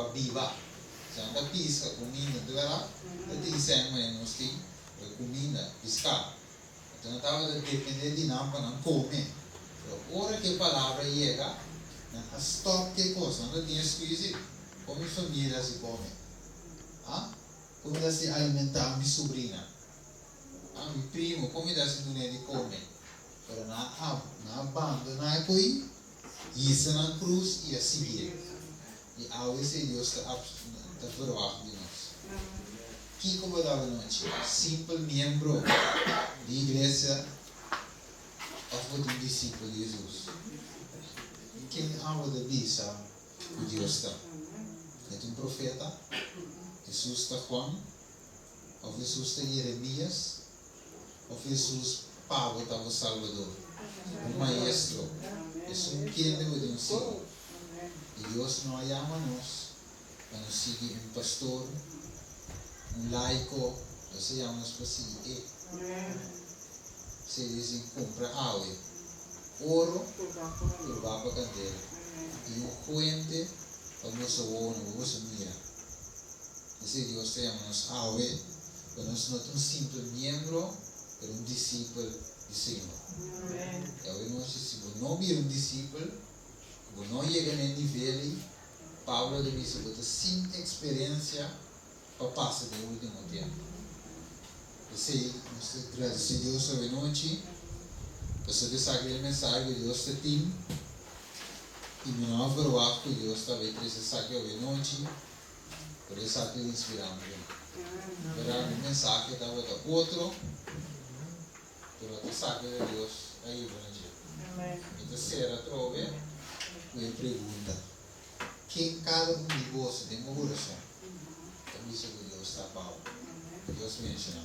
para viva. Então, da pisca, comida, tu verá, da tisem, mas não sei, comida, piscar. Então, estava depender de não para não comer. A hora que a palavra chega, a stop que coisa, não tinha esquecido. Como família se come. Como dá se alimentar minha sobrinha. Meu primo, como dá se doer de comer. Para na banda, na coi, isso na cruz e a seguir. E a veces Deus está verwacht de nós. Que como dava noite, simples membro da igreja, ou um discípulo de Jesus. Quem ama da bisa, o Deus está. É um profeta, Jesus está Juan, ou Jesus está Jeremias, ou Jesus Pablo estava Salvador. Um maestro, é um quem de um Senhor. E Deus não ama nós, para nos seguir um pastor, um laico, você ama-nos para seguir. Você diz compra água, ouro, por baba candeira. E o coente, para nosso ouro, para nossa mira. Você Deus te ama-nos água, para nós não um simples membro, para um discípulo do Senhor. E aí nós, se não vir um discípulo, não chega nem nível, Paulo disse que sem experiência para passar do último tempo. Você agradece a Deus sobre noite, você sabe a mensagem que Deus te tem, e não há vergonha que Deus talvez precisa que hoje noite, por isso que ele inspiramos. Verá a mensagem que estava outro, por outro sabe de Deus aí bom dia. E terceira trove, ele pergunta, quem cada um de vocês tem uma oração? Então isso que Deus está Paulo. Deus me ensina.